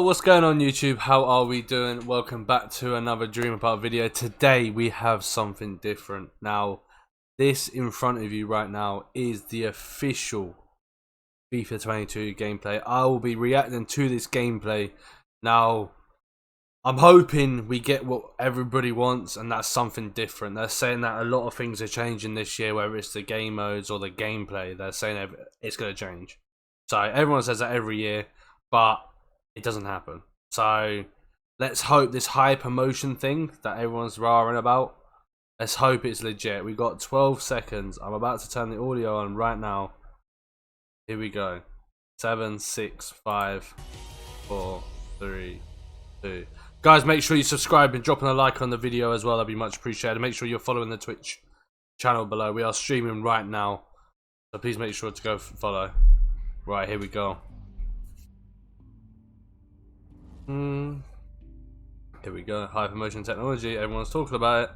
What's going on YouTube? How are we doing? Welcome back to another Dream Apart video. Today we have something different. Now, this in front of you right now is the official FIFA 22 gameplay. I will be reacting to this gameplay. Now, I'm hoping we get what everybody wants, and that's something different. They're saying that a lot of things are changing this year, whether it's the game modes or the gameplay. They're saying it's going to change. So everyone says that every year, but it doesn't happen. So let's hope this hyper emotion thing that everyone's raring about, let's hope it's legit. We got 12 seconds. I'm about to turn the audio on right now. Here we go. 7, 6, 5, 4, 3, 2. Guys, make sure you subscribe and dropping a like on the video as well. That'd be much appreciated. Make sure you're following the Twitch channel below. We are streaming right now, so please make sure to go follow. Right, here we go. Here we go. Hypermotion technology. Everyone's talking about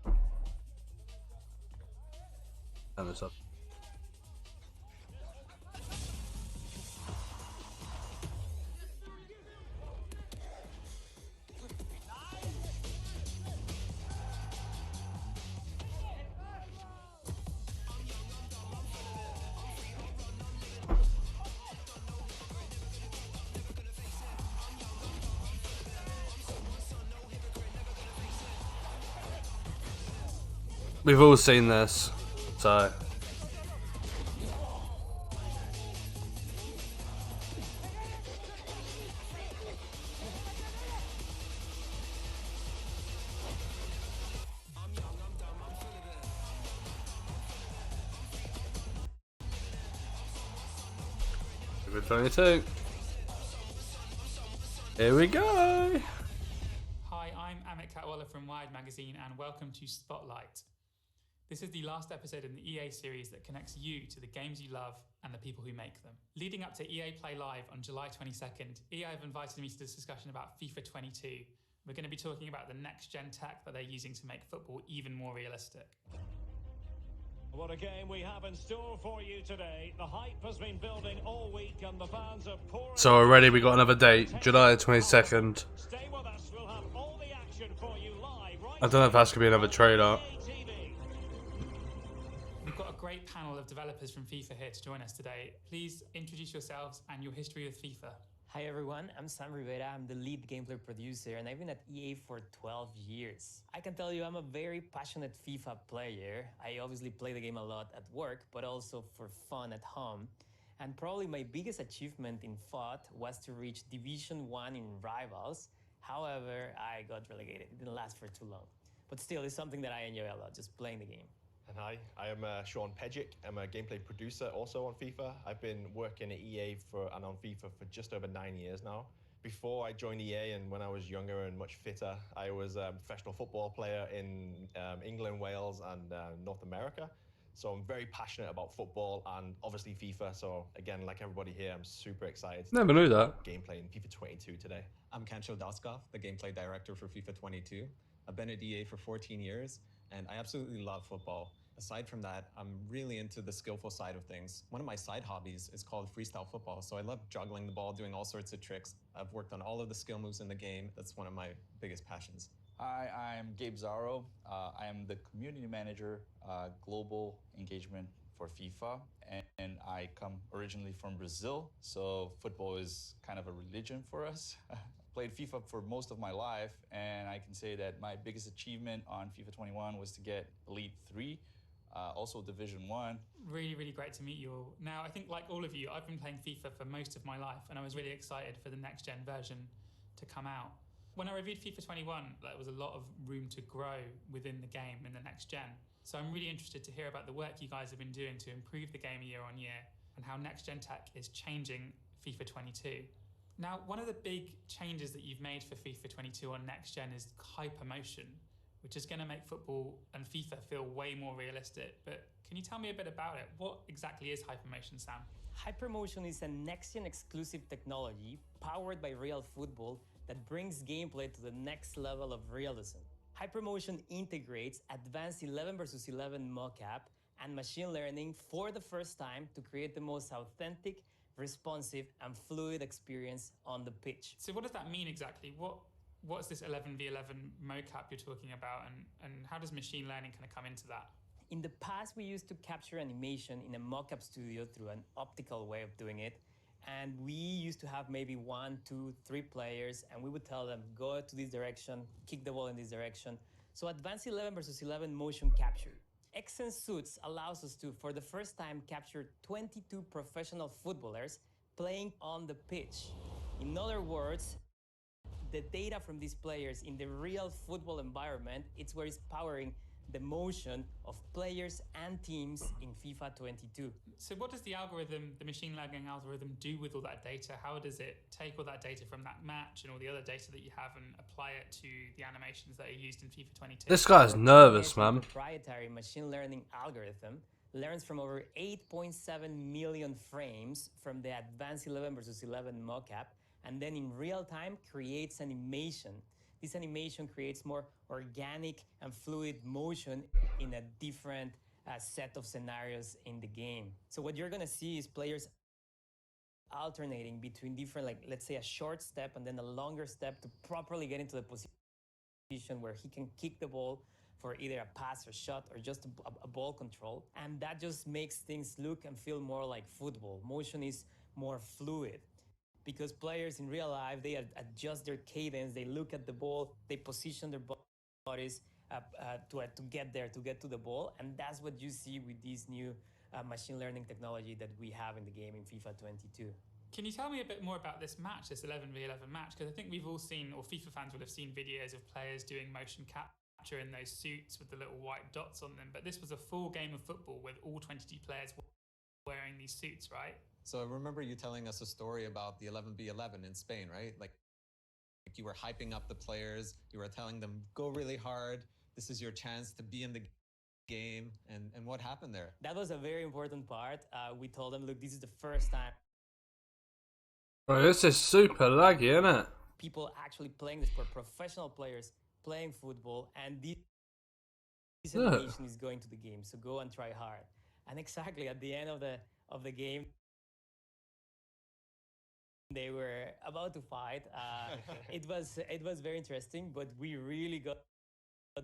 it. Turn this up. We've all seen this, so FIFA 22. Here we go. Hi, I'm Amit Katwala from Wired Magazine, and welcome to Spotlight. This is the last episode in the EA series that connects you to the games you love and the people who make them. Leading up to EA Play Live on July 22nd, EA have invited me to this discussion about FIFA 22. We're going to be talking about the next-gen tech that they're using to make football even more realistic. What a game we have in store for you today. The hype has been building all week and the fans are pouring. So already we got another date, July 22nd. Stay with us, we'll have all the action for you live right. I don't know if that's gonna be another trailer. We've got a great panel of developers from FIFA here to join us today. Please introduce yourselves and your history with FIFA. Hi everyone, I'm Sam Rivera. I'm the lead gameplay producer and I've been at EA for 12 years. I can tell you I'm a very passionate FIFA player. I obviously play the game a lot at work, but also for fun at home. And probably my biggest achievement in FUT was to reach Division 1 in Rivals. However, I got relegated. It didn't last for too long. But still, it's something that I enjoy a lot, just playing the game. And hi, I am Sean Pejic. I'm a gameplay producer also on FIFA. I've been working at EA and on FIFA for just over 9 years now. Before I joined EA and when I was younger and much fitter, I was a professional football player in England, Wales and North America. So I'm very passionate about football and obviously FIFA. So again, like everybody here, I'm super excited. Never knew that. Gameplay in FIFA 22 today. I'm Kancho Daskov, the gameplay director for FIFA 22. I've been at EA for 14 years. And I absolutely love football. Aside from that, I'm really into the skillful side of things. One of my side hobbies is called freestyle football. So I love juggling the ball, doing all sorts of tricks. I've worked on all of the skill moves in the game. That's one of my biggest passions. Hi, I'm Gabe Zaro. I am the community manager, global engagement for FIFA. And I come originally from Brazil. So football is kind of a religion for us. Played FIFA for most of my life, and I can say that my biggest achievement on FIFA 21 was to get Elite 3, also Division 1. Really, really great to meet you all. Now, I think like all of you, I've been playing FIFA for most of my life, and I was really excited for the next-gen version to come out. When I reviewed FIFA 21, there was a lot of room to grow within the game in the next-gen. So I'm really interested to hear about the work you guys have been doing to improve the game year on year, and how next-gen tech is changing FIFA 22. Now, one of the big changes that you've made for FIFA 22 on Next Gen is Hypermotion, which is going to make football and FIFA feel way more realistic. But can you tell me a bit about it? What exactly is Hypermotion, Sam? Hypermotion is a next-gen exclusive technology powered by real football that brings gameplay to the next level of realism. Hypermotion integrates advanced 11 versus 11 mocap and machine learning for the first time to create the most authentic, responsive, and fluid experience on the pitch. So what does that mean exactly? What's this 11v11 mocap you're talking about, and how does machine learning kind of come into that? In the past, we used to capture animation in a mockup studio through an optical way of doing it. And we used to have maybe 1, 2, 3 players, and we would tell them, go to this direction, kick the ball in this direction. So advanced 11 versus 11 motion capture. XN Suits allows us to, for the first time, capture 22 professional footballers playing on the pitch. In other words, the data from these players in the real football environment, it's where it's powering the motion of players and teams in FIFA 22. So what does the algorithm, the machine learning algorithm, do with all that data? How does it take all that data from that match and all the other data that you have and apply it to the animations that are used in FIFA 22? This guy's nervous, man. Proprietary machine learning algorithm learns from over 8.7 million frames from the advanced 11 versus 11 mockup, and then in real time creates animation. This animation creates more organic and fluid motion in a different set of scenarios in the game. So what you're gonna see is players alternating between different, like let's say a short step and then a longer step to properly get into the position where he can kick the ball for either a pass or shot or just a ball control. And that just makes things look and feel more like football. Motion is more fluid, because players in real life, they adjust their cadence, they look at the ball, they position their bodies to get there, to get to the ball. And that's what you see with this new machine learning technology that we have in the game in FIFA 22. Can you tell me a bit more about this match, this 11v11 match? Because I think we've all seen, or FIFA fans will have seen videos of players doing motion capture in those suits with the little white dots on them. But this was a full game of football with all 22 players wearing these suits, right? So I remember you telling us a story about the 11v11 in Spain, right? Like you were hyping up the players, you were telling them, go really hard, this is your chance to be in the game, and what happened there? That was a very important part. We told them, look, this is the first time. Bro, this is super laggy, isn't it? People actually playing this, for professional players playing football, and this animation is going to the game, so go and try hard. And exactly at the end of the game, they were about to fight. It was very interesting, but we really got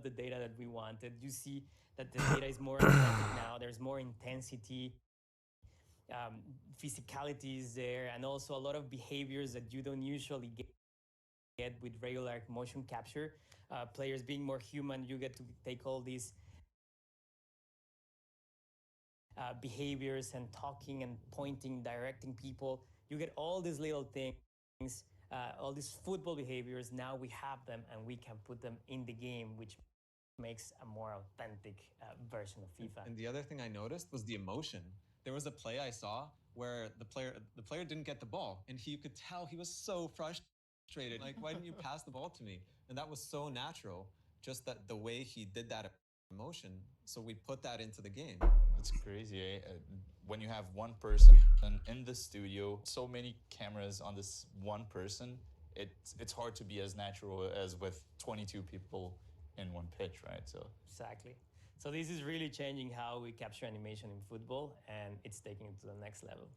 the data that we wanted. You see that the data is more authentic now. There's more intensity, physicality is there, and also a lot of behaviors that you don't usually get with regular motion capture. Players being more human, you get to take all these behaviors and talking and pointing, directing people. You get all these little things, all these football behaviors. Now we have them and we can put them in the game, which makes a more authentic version of FIFA. And the other thing I noticed was the emotion. There was a play I saw where the player didn't get the ball, and you could tell he was so frustrated. Like, why didn't you pass the ball to me? And that was so natural, just that the way he did that emotion. So we put that into the game. It's crazy, eh? When you have one person in the studio, so many cameras on this one person, it's hard to be as natural as with 22 people in one pitch, right? So exactly. So this is really changing how we capture animation in football, and it's taking it to the next level.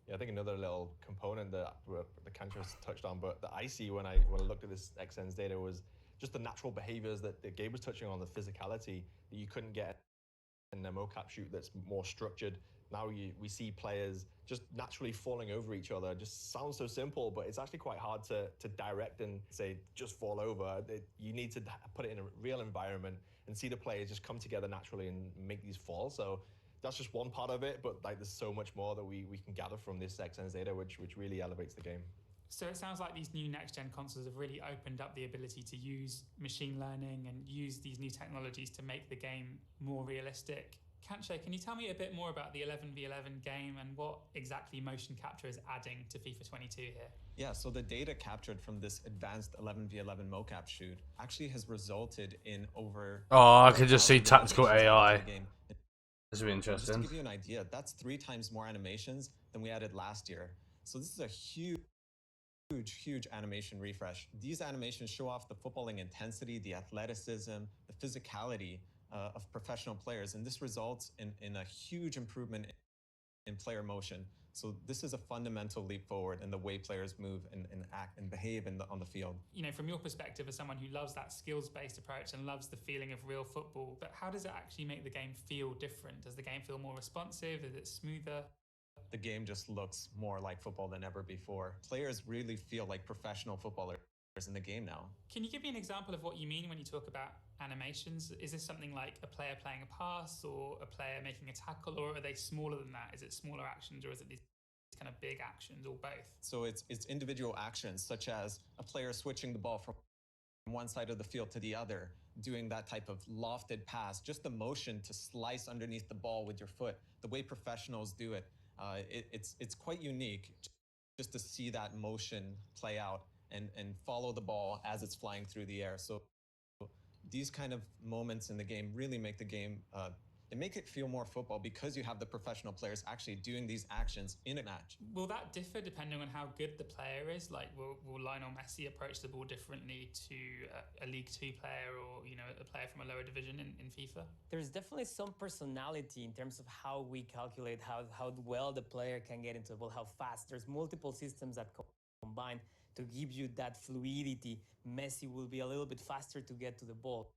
Yeah, I think another little component that the Canchas touched on, but that I see when I looked at this XN's data was just the natural behaviors that Gabe was touching on, the physicality that you couldn't get in a mocap shoot that's more structured. Now we see players just naturally falling over each other. It just sounds so simple, but it's actually quite hard to direct and say, just fall over. You need to put it in a real environment and see the players just come together naturally and make these falls. So that's just one part of it, but like there's so much more that we can gather from this XN's data, which really elevates the game. So it sounds like these new next-gen consoles have really opened up the ability to use machine learning and use these new technologies to make the game more realistic. Kanche, can you tell me a bit more about the 11v11 game and what exactly motion capture is adding to FIFA 22 here? Yeah, so the data captured from this advanced 11v11 mocap shoot actually has resulted in over... Oh, I could just see tactical AI. This would be interesting. Just to give you an idea, that's 3 times more animations than we added last year. So this is a huge animation refresh. These animations show off the footballing intensity, the athleticism, the physicality of professional players, and this results in a huge improvement in player motion. So this is a fundamental leap forward in the way players move and act and behave on the field. You know, from your perspective as someone who loves that skills-based approach and loves the feeling of real football, but how does it actually make the game feel different? Does the game feel more responsive? Is it smoother? The game just looks more like football than ever before. Players really feel like professional footballers in the game now. Can you give me an example of what you mean when you talk about animations? Is this something like a player playing a pass or a player making a tackle, or are they smaller than that? Is it smaller actions, or is it these kind of big actions, or both? So it's individual actions, such as a player switching the ball from one side of the field to the other, doing that type of lofted pass, just the motion to slice underneath the ball with your foot, the way professionals do it. It's quite unique just to see that motion play out and follow the ball as it's flying through the air. So these kind of moments in the game really make the game, they make it feel more football because you have the professional players actually doing these actions in a match. Will that differ depending on how good the player is? Like, will Lionel Messi approach the ball differently to a League 2 player, or, you know, a player from a lower division in FIFA? There's definitely some personality in terms of how we calculate how well the player can get into the ball, how fast. There's multiple systems that combine to give you that fluidity. Messi will be a little bit faster to get to the ball.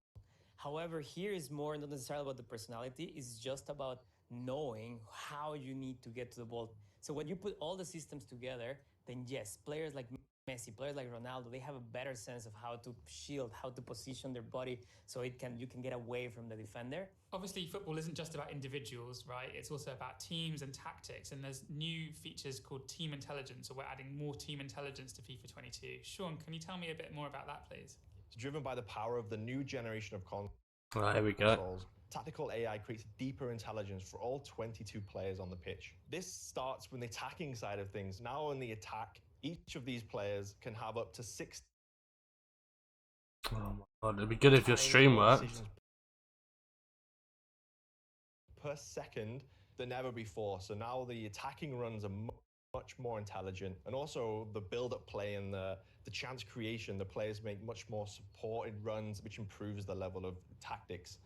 However, here is more not necessarily about the personality, it's just about knowing how you need to get to the ball. So when you put all the systems together, then yes, players like Messi, players like Ronaldo, they have a better sense of how to shield, how to position their body so you can get away from the defender. Obviously, football isn't just about individuals, right? It's also about teams and tactics, and there's new features called team intelligence, so we're adding more team intelligence to FIFA 22. Sean, can you tell me a bit more about that, please? Driven by the power of the new generation of consoles. Right, here we go. Tactical AI creates deeper intelligence for all 22 players on the pitch. This starts with the attacking side of things. Now in the attack, each of these players can have up to 6. Oh my god, it'd be good if your stream worked. Per second than ever before. So now the attacking runs are much more intelligent, and also the build-up play and the chance creation, the players make much more supported runs, which improves the level of tactics.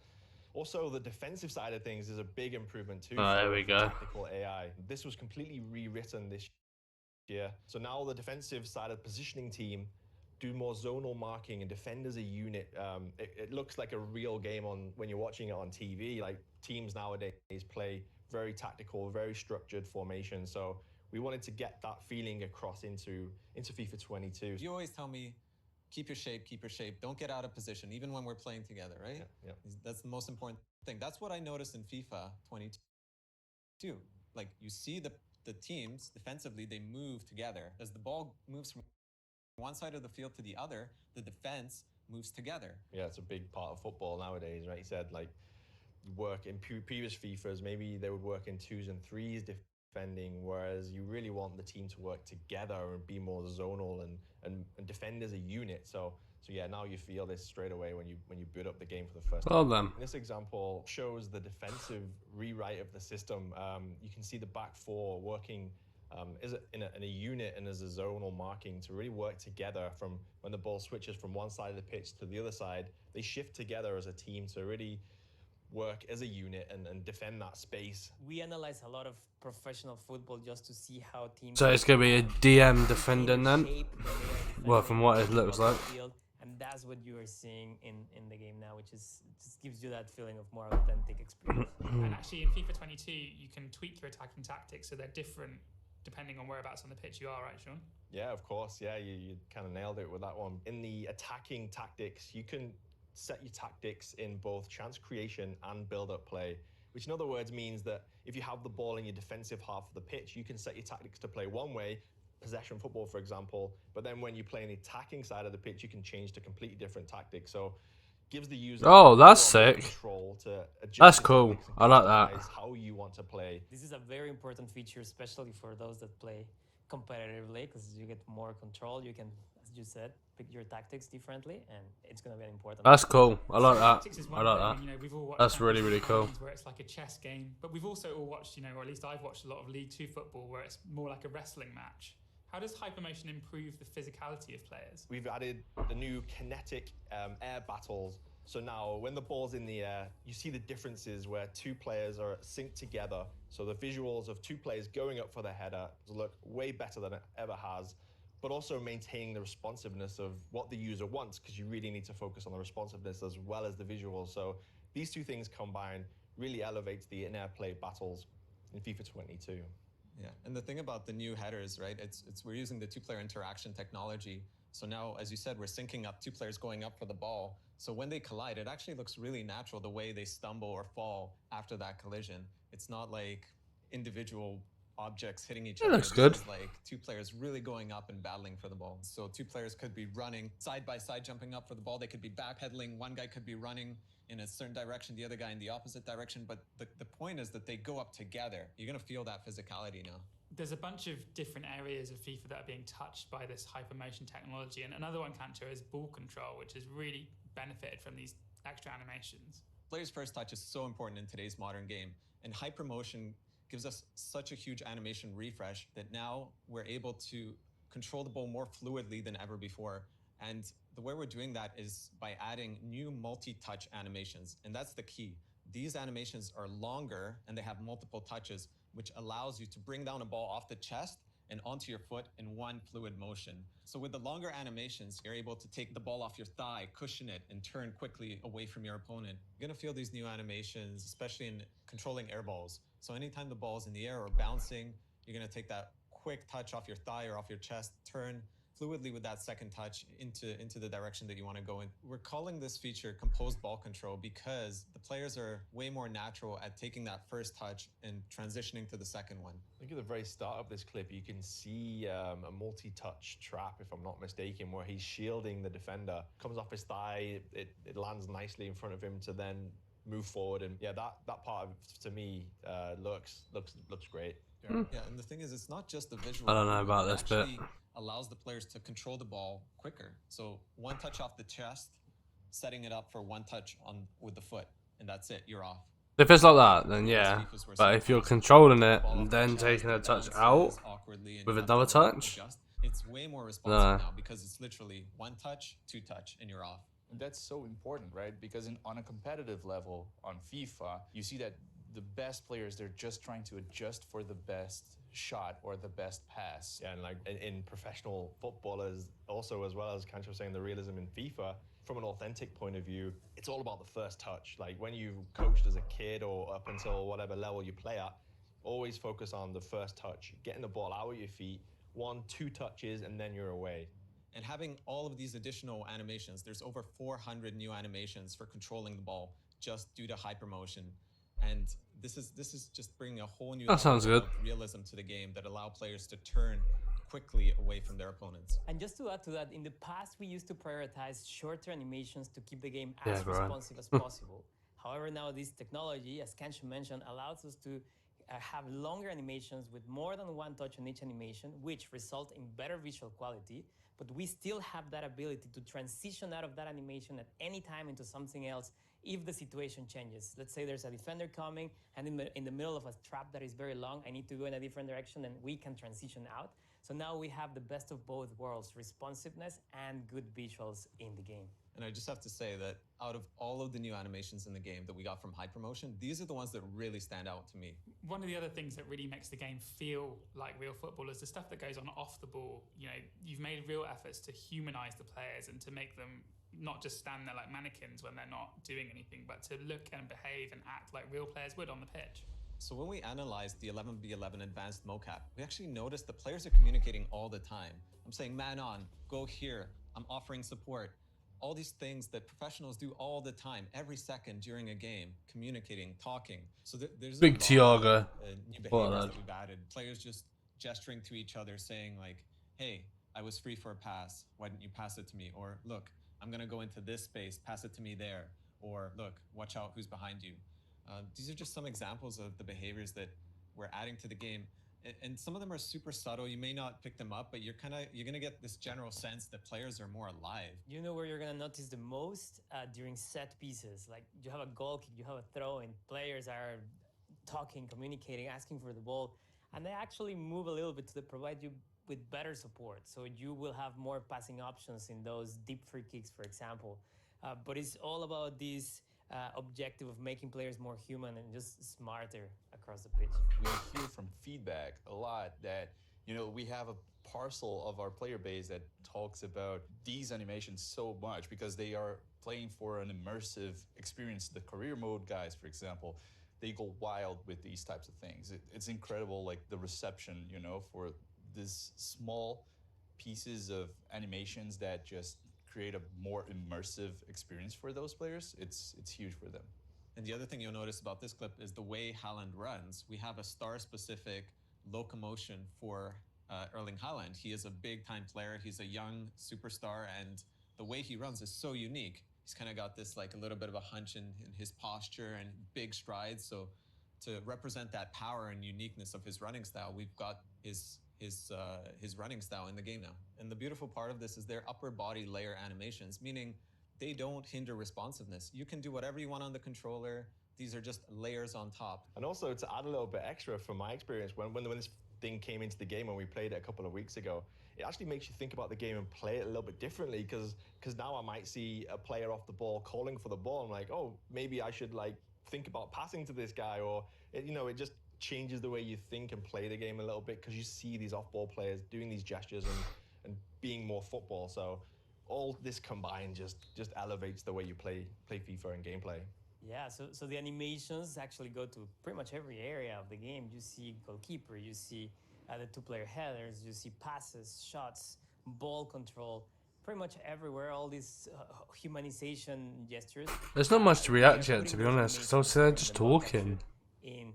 Also, the defensive side of things is a big improvement too. There we go. Tactical AI. This was completely rewritten this year. So now the defensive side of the positioning team do more zonal marking and defend as a unit. It looks like a real game when you're watching it on TV. Like, teams nowadays play very tactical, very structured formation. So we wanted to get that feeling across into FIFA 22. You always tell me, keep your shape, don't get out of position, even when we're playing together, right? Yeah. That's the most important thing. That's what I noticed in FIFA 22. Like, you see the teams defensively, they move together. As the ball moves from one side of the field to the other, the defense moves together. Yeah, it's a big part of football nowadays, right? You said, like, you work in previous FIFAs, maybe they would work in 2s and 3s defending, whereas you really want the team to work together and be more zonal and defend as a unit. So yeah, now you feel this straight away when you boot up the game for the first time. Well then. This example shows the defensive rewrite of the system. You can see the back four working in a unit and as a zonal marking to really work together. From when the ball switches from one side of the pitch to the other side, they shift together as a team to really work as a unit and defend that space. We analyze a lot of professional football just to see how teams... So it's going to be a DM defending then? Well, from what it looks like. And that's what you are seeing in the game now, which just gives you that feeling of more authentic experience. And actually, in FIFA 22, you can tweak your attacking tactics so they're different depending on whereabouts on the pitch you are, right, Sean? Yeah, of course. Yeah, you kind of nailed it with that one. In the attacking tactics, you can set your tactics in both chance creation and build-up play, which in other words means that if you have the ball in your defensive half of the pitch, you can set your tactics to play one way, possession football, for example, but then when you play in the attacking side of the pitch, you can change to completely different tactics. So gives the user that's sick. Control to adjust. That's cool. I like that. How you want to play. This is a very important feature, especially for those that play competitively, because you get more control. You can, as you said, pick your tactics differently, and it's going to be an important. That's cool. I like that. Tactics is I one like thing, that. you know, we've all watched That's really, really cool. Where it's like a chess game, but we've also all watched, you know, or at least I've watched a lot of League 2 football where it's more like a wrestling match. How does hypermotion improve the physicality of players? We've added the new kinetic air battles. So now when the ball's in the air, you see the differences where two players are synced together. So the visuals of two players going up for the header look way better than it ever has, but also maintaining the responsiveness of what the user wants, because you really need to focus on the responsiveness as well as the visuals. So these two things combined really elevates the in-air play battles in FIFA 22. Yeah, and the thing about the new headers, right? It's we're using the two-player interaction technology. So now, as you said, we're syncing up two players going up for the ball. So when they collide, it actually looks really natural the way they stumble or fall after that collision. It's not like individual objects hitting each It other. looks This good. is like two players really going up and battling for the ball. So two players could be running side by side, jumping up for the ball. They could be backpedaling. One guy could be running in a certain direction, the other guy in the opposite direction. But the point is that they go up together. You're going to feel that physicality now. There's a bunch of different areas of FIFA that are being touched by this hypermotion technology, and another one, Kancho, is ball control, which has really benefited from these extra animations. Player's first touch is so important in today's modern game, and hypermotion gives us such a huge animation refresh that now we're able to control the ball more fluidly than ever before. And the way we're doing that is by adding new multi-touch animations, and that's the key. These animations are longer and they have multiple touches, which allows you to bring down a ball off the chest and onto your foot in one fluid motion. So with the longer animations, you're able to take the ball off your thigh, cushion it, and turn quickly away from your opponent. You're gonna feel these new animations, especially in controlling air balls. So anytime the ball's in the air or bouncing, you're gonna take that quick touch off your thigh or off your chest, turn fluidly with that second touch into the direction that you want to go in. We're calling this feature composed ball control because the players are way more natural at taking that first touch and transitioning to the second one. Look at the very start of this clip. You can see a multi-touch trap, if I'm not mistaken, where he's shielding the defender. Comes off his thigh, it lands nicely in front of him to then move forward. And yeah, that part of, to me looks great. Yeah, and the thing is, it's not just the visual. I don't know about It this bit. actually allows the players to control the ball quicker. So one touch off the chest, setting it up for one touch on with the foot, and that's it. You're off. If it's like that, then yeah. But if you're controlling it and then taking a touch out with another touch, it's way more responsive now because it's literally one touch, two touch, and you're off. That's so important, right? Because on a competitive level on FIFA, you see that the best players, they're just trying to adjust for the best shot or the best pass. Yeah, and like in professional footballers also, as well as Kancho was saying, the realism in FIFA, from an authentic point of view, it's all about the first touch. Like when you coached as a kid or up until whatever level you play at, always focus on the first touch, getting the ball out of your feet, 1-2 touches, and then you're away. And having all of these additional animations, there's over 400 new animations for controlling the ball just due to hypermotion. And this is just bringing a whole new that sounds good. realism to the game that allow players to turn quickly away from their opponents. And just to add to that, in the past we used to prioritize shorter animations to keep the game as responsive as possible. However, now this technology, as Kancho mentioned, allows us to have longer animations with more than one touch on each animation, which result in better visual quality, but we still have that ability to transition out of that animation at any time into something else if the situation changes. Let's say there's a defender coming and in the middle of a trap that is very long, I need to go in a different direction and we can transition out. So now we have the best of both worlds, responsiveness and good visuals in the game. And I just have to say that out of all of the new animations in the game that we got from hypermotion, these are the ones that really stand out to me. One of the other things that really makes the game feel like real football is the stuff that goes on off the ball. You know, you've made real efforts to humanize the players and to make them not just stand there like mannequins when they're not doing anything, but to look and behave and act like real players would on the pitch. So when we analyzed the 11v11 advanced mocap, we actually noticed the players are communicating all the time. I'm saying, man on, go here, I'm offering support. All these things that professionals do all the time, every second during a game, communicating, talking. So there's Big a lot Tiago. of new behaviors that we've added. Players just gesturing to each other, saying like, hey, I was free for a pass, why didn't you pass it to me? Or look, I'm gonna go into this space, pass it to me there. Or look, watch out who's behind you. These are just some examples of the behaviors that we're adding to the game. And some of them are super subtle. You may not pick them up, but you're gonna get this general sense that players are more alive. You know where you're gonna notice the most? During set pieces. Like you have a goal kick, you have a throw, and players are talking, communicating, asking for the ball, and they actually move a little bit to provide you with better support. So you will have more passing options in those deep free kicks, for example. but it's all about this objective of making players more human and just smarter across the pitch. We hear from feedback a lot that, we have a parcel of our player base that talks about these animations so much because they are playing for an immersive experience. The career mode guys, for example, they go wild with these types of things. It's incredible, like the reception, for this small pieces of animations that just create a more immersive experience for those players. It's huge for them. And the other thing you'll notice about this clip is the way Haaland runs. We have a star-specific locomotion for Erling Haaland. He is a big-time player. He's a young superstar, and the way he runs is so unique. He's kind of got this like a little bit of a hunch in his posture and big strides. So to represent that power and uniqueness of his running style, we've got his running style in the game now. And the beautiful part of this is their upper body layer animations, meaning they don't hinder responsiveness. You can do whatever you want on the controller. These are just layers on top. And also to add a little bit extra from my experience, when this thing came into the game when we played it a couple of weeks ago, it actually makes you think about the game and play it a little bit differently because now I might see a player off the ball calling for the ball. I'm like, oh, maybe I should like think about passing to this guy, or it just changes the way you think and play the game a little bit because you see these off-ball players doing these gestures and being more football. So all this combined just elevates the way you play FIFA and gameplay. Yeah, so the animations actually go to pretty much every area of the game. You see goalkeeper, you see the two-player headers, you see passes, shots, ball control, pretty much everywhere. All these humanization gestures. There's not much to react yet, to be honest, because obviously they're just talking. In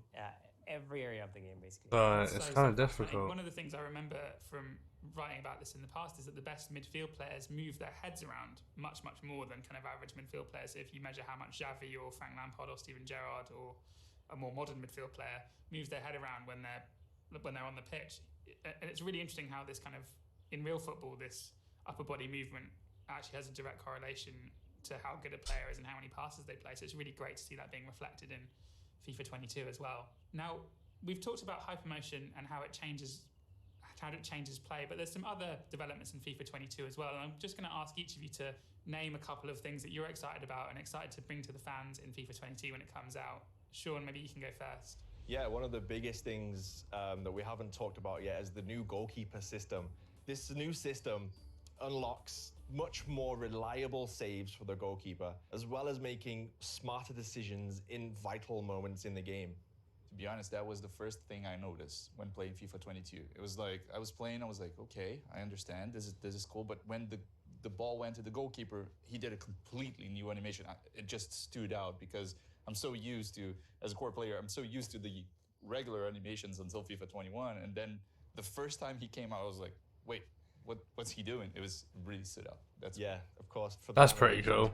every area of the game, basically. But it's kind of difficult. One of the things I remember from writing about this in the past is that the best midfield players move their heads around much more than kind of average midfield players. If you measure how much Xavi or Frank Lampard or Steven Gerrard or a more modern midfield player moves their head around when they're on the pitch, and it's really interesting how this kind of in real football, this upper body movement actually has a direct correlation to how good a player is and how many passes they play. So it's really great to see that being reflected in FIFA 22 as well. Now, we've talked about hypermotion and how it changes play, but there's some other developments in FIFA 22 as well. And I'm just going to ask each of you to name a couple of things that you're excited about and excited to bring to the fans in FIFA 22 when it comes out. Sean, maybe you can go first. Yeah, one of the biggest things that we haven't talked about yet is the new goalkeeper system. This new system unlocks much more reliable saves for the goalkeeper, as well as making smarter decisions in vital moments in the game. To be honest, that was the first thing I noticed when playing FIFA 22. It was like, I was like, okay, I understand, this is cool, but when the ball went to the goalkeeper, he did a completely new animation. It just stood out because I'm so used to, as a core player, I'm so used to the regular animations until FIFA 21, and then the first time he came out, I was like, wait, what's he doing? It was really stood out. Yeah, of course. For That's pretty cool.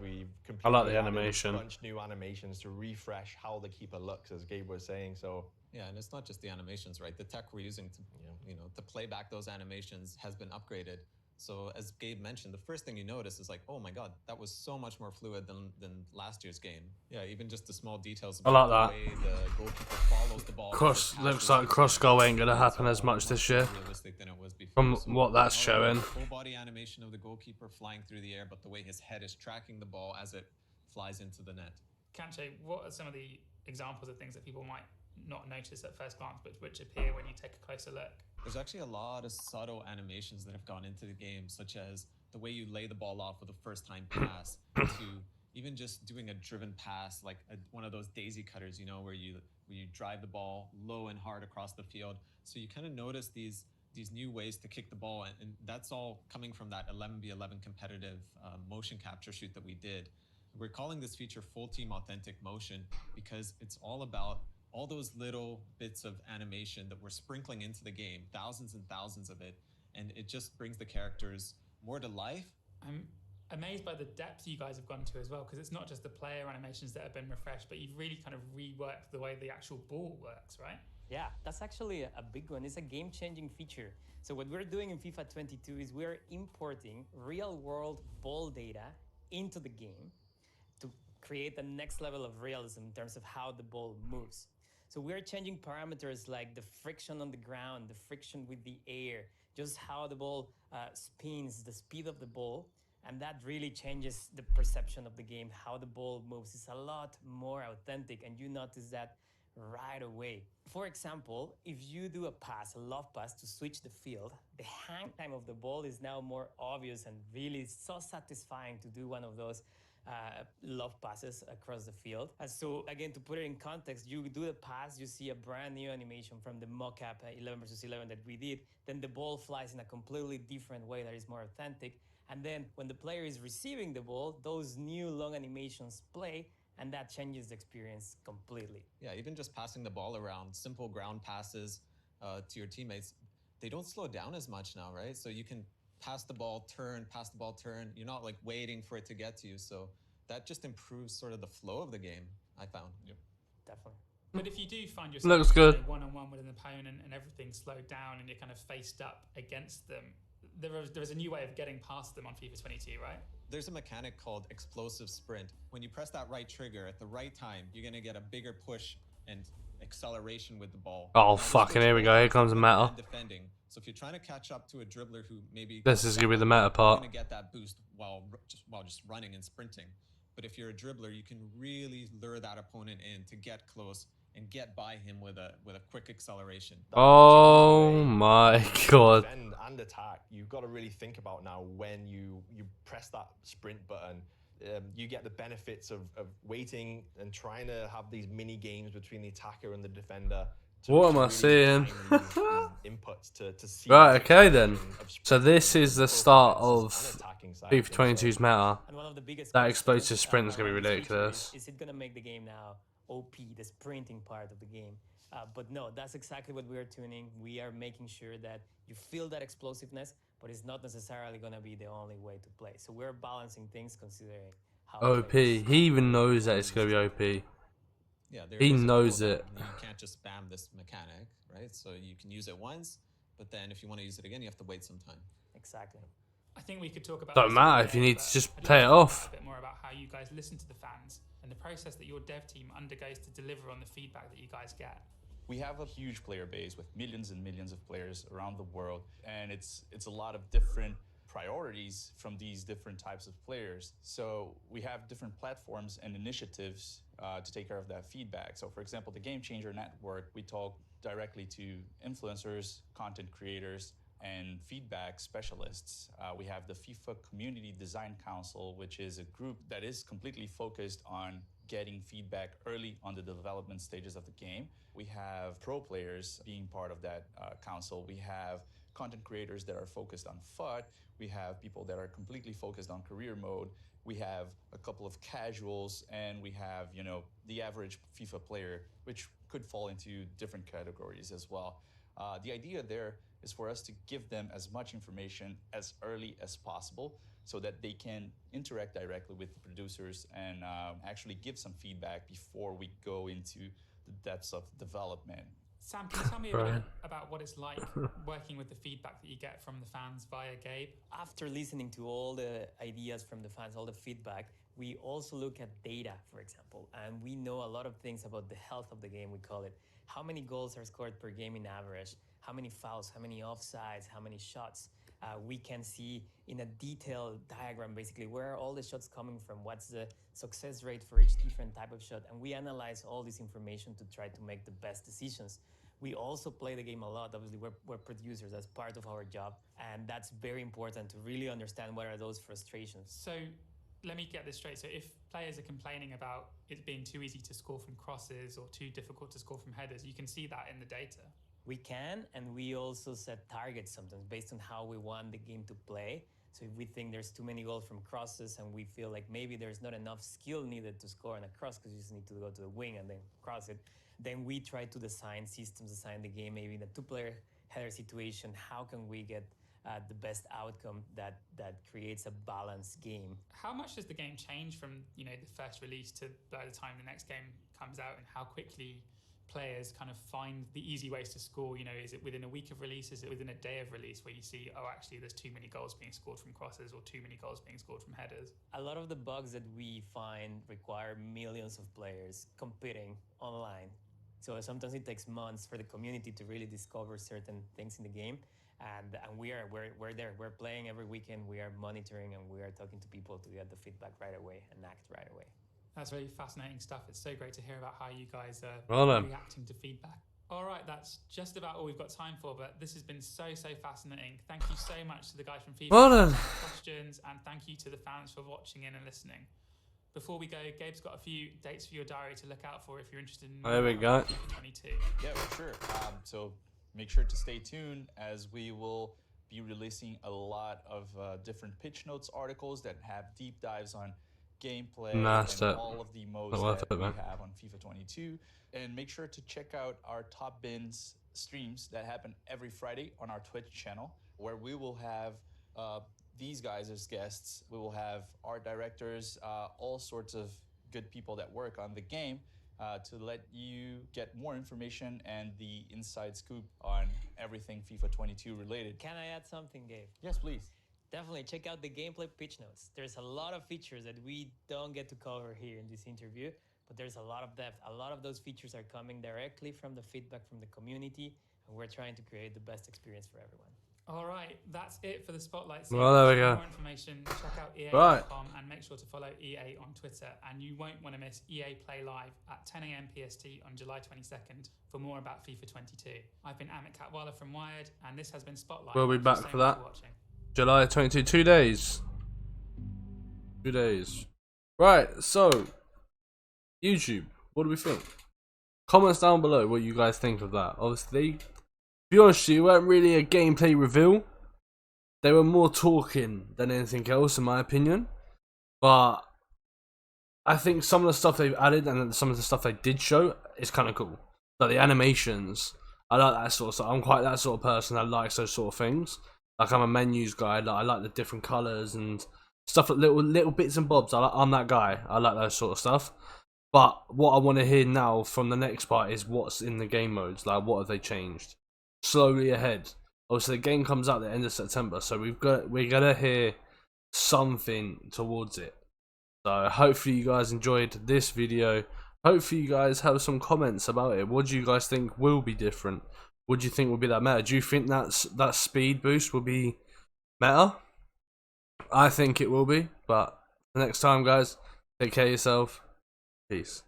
I like the added animation. A bunch of new animations to refresh how the keeper looks, as Gabe was saying. So yeah, and it's not just the animations, right? The tech we're using to to play back those animations has been upgraded. So as Gabe mentioned, the first thing you notice is like, oh my god, that was so much more fluid than last year's game. Yeah, even just the small details I about like the way the goalkeeper follows the ball. Looks like cross goal ain't gonna happen as much this year. Realistic than it was before. From So what that's not only showing. the full body animation of the goalkeeper flying through the air, but the way his head is tracking the ball as it flies into the net. Kanche, what are some of the examples of things that people might not notice at first glance, but which appear when you take a closer look? There's actually a lot of subtle animations that have gone into the game, such as the way you lay the ball off with a first-time pass, to even just doing a driven pass, like one of those daisy cutters, where you drive the ball low and hard across the field. So you kind of notice these new ways to kick the ball, and that's all coming from that 11v11 competitive motion capture shoot that we did. We're calling this feature Full Team Authentic Motion because it's all about all those little bits of animation that we're sprinkling into the game, thousands and thousands of it, and it just brings the characters more to life. I'm amazed by the depth you guys have gone to as well, because it's not just the player animations that have been refreshed, but you've really kind of reworked the way the actual ball works, right? Yeah, that's actually a big one. It's a game-changing feature. So what we're doing in FIFA 22 is we're importing real-world ball data into the game to create the next level of realism in terms of how the ball moves. So we're changing parameters like the friction on the ground, the friction with the air, just how the ball spins, the speed of the ball, And that really changes the perception of the game. How the ball moves is a lot more authentic, and you notice that right away. For example, if you do a pass, a love pass to switch the field, the hang time of the ball is now more obvious and really so satisfying to do one of those love passes across the field. So again, to put it in context, you do the pass, you see a brand new animation from the mock-up 11 versus 11 that we did, then the ball flies in a completely different way that is more authentic. And then when the player is receiving the ball, those new long animations play, and that changes the experience completely. Yeah, even just passing the ball around, simple ground passes to your teammates, they don't slow down as much now, right? So you can pass the ball, pass the ball, turn. You're not like waiting for it to get to you. So that just improves sort of the flow of the game, I found. Yep. Definitely. But if you do find yourself Looks good. one-on-one with an opponent and everything's slowed down and you're kind of faced up against them, there is a new way of getting past them on FIFA 22, right? There's a mechanic called explosive sprint. When you press that right trigger at the right time, you're going to get a bigger push and acceleration with the ball. Oh, Now, fucking here we go. Here comes the meta. defending. So if you're trying to catch up to a dribbler who maybe This is gonna be the meta part. you're going to get that boost while just running and sprinting. But if you're a dribbler, you can really lure that opponent in to get close and get by him with a quick acceleration. Oh my god. Defend and attack. You've got to really think about now when you press that sprint button. You get the benefits of waiting and trying to have these mini games between the attacker and the defender. What am I seeing? Inputs to see Right, okay then. So this is the start of FIFA 22's meta. And one of the biggest That questions, explosive sprint is gonna be around this feature ridiculous. Is it going to make the game now OP, the sprinting part of the game? But no, that's exactly what we are tuning. We are making sure that you feel that explosiveness, but it's not necessarily going to be the only way to play. So we're balancing things considering how OP. He even knows that it's gonna be OP. Yeah, He there's a knows rule it. that you can't just spam this mechanic, right? So you can use it once, but then if you want to use it again, you have to wait some time. Exactly. I think we could talk about. Don't this matter all if you day, need to but just I'd play like it to off. talk a bit more about how you guys listen to the fans and the process that your dev team undergoes to deliver on the feedback that you guys get. We have a huge player base with millions and millions of players around the world, and it's a lot of different priorities from these different types of players. So we have different platforms and initiatives to take care of that feedback. So for example, the Game Changer Network, we talk directly to influencers, content creators, and feedback specialists. We have the FIFA Community Design Council, which is a group that is completely focused on getting feedback early on the development stages of the game. We have pro players being part of that council. We have content creators that are focused on FUT. We have people that are completely focused on career mode. We have a couple of casuals, and we have, the average FIFA player, which could fall into different categories as well. The idea there is for us to give them as much information as early as possible so that they can interact directly with the producers and actually give some feedback before we go into the depths of development. Sam, can you tell me a bit about what it's like working with the feedback that you get from the fans via Gabe? After listening to all the ideas from the fans, all the feedback, we also look at data, for example, and we know a lot of things about the health of the game, we call it. How many goals are scored per game in average? How many fouls? How many offsides? How many shots? We can see in a detailed diagram, basically, where are all the shots coming from? What's the success rate for each different type of shot? And we analyze all this information to try to make the best decisions. We also play the game a lot. Obviously, we're producers. That's part of our job. And that's very important to really understand what are those frustrations. So let me get this straight. So if players are complaining about it being too easy to score from crosses or too difficult to score from headers, you can see that in the data. We can, and we also set targets sometimes based on how we want the game to play. So if we think there's too many goals from crosses and we feel like maybe there's not enough skill needed to score on a cross because you just need to go to the wing and then cross it, then we try to design systems, design the game maybe in a two-player header situation. How can we get the best outcome that creates a balanced game? How much does the game change from the first release to by the time the next game comes out, and how quickly players kind of find the easy ways to score? Is it within a week of release? Is it within a day of release where you see, oh, actually there's too many goals being scored from crosses or too many goals being scored from headers? A lot of the bugs that we find require millions of players competing online So sometimes it takes months for the community to really discover certain things in the game. And we're there. We're playing every weekend. We are monitoring and we are talking to people to get the feedback right away and act right away. That's really fascinating stuff. It's so great to hear about how you guys are Well done. reacting to feedback. All right, that's just about all we've got time for, but this has been so fascinating. Thank you so much to the guys from FIFA Well done. for questions, and thank you to the fans for watching in and listening. Before we go, Gabe's got a few dates for your diary to look out for if you're interested in There we go. FIFA 22. Yeah, for sure. So make sure to stay tuned as we will be releasing a lot of different pitch notes articles that have deep dives on gameplay That's and it. all of the modes Not worth that it, we man. have on FIFA 22. And make sure to check out our Top Bins streams that happen every Friday on our Twitch channel, where we will have these guys as guests. We will have art directors, all sorts of good people that work on the game to let you get more information and the inside scoop on everything FIFA 22 related. Can I add something, Gabe? Yes, please. Definitely check out the gameplay pitch notes. There's a lot of features that we don't get to cover here in this interview, but there's a lot of depth. A lot of those features are coming directly from the feedback from the community, and we're trying to create the best experience for everyone. All right, that's it for the Spotlight. Well, there we For go. more information, check out Right. EA.com and make sure to follow EA on Twitter. And you won't want to miss EA Play Live at 10 a.m. PST on July 22nd for more about FIFA 22. I've been Amit Katwala from Wired, and this has been Spotlight. We'll be Thank you back so for much that. watching. July 22, 2 days. 2 days. Right, so YouTube, what do we think? Comments down below what you guys think of that. Obviously, to be honest with you, it weren't really a gameplay reveal. They were more talking than anything else, in my opinion. But I think some of the stuff they've added and some of the stuff they did show is kind of cool. Like the animations, I like that sort of stuff. I'm quite that sort of person that likes those sort of things. Like I'm a menus guy. Like I like the different colours and stuff, like little bits and bobs. I'm that guy. I like those sort of stuff. But what I want to hear now from the next part is what's in the game modes. Like what have they changed? Slowly ahead. Obviously, the game comes out at the end of September, so we're gonna hear something towards it. So hopefully you guys enjoyed this video. Hopefully you guys have some comments about it. What do you guys think will be different? What do you think will be that meta? Do you think that speed boost will be meta? I think it will be. But next time, guys, take care of yourself. Peace.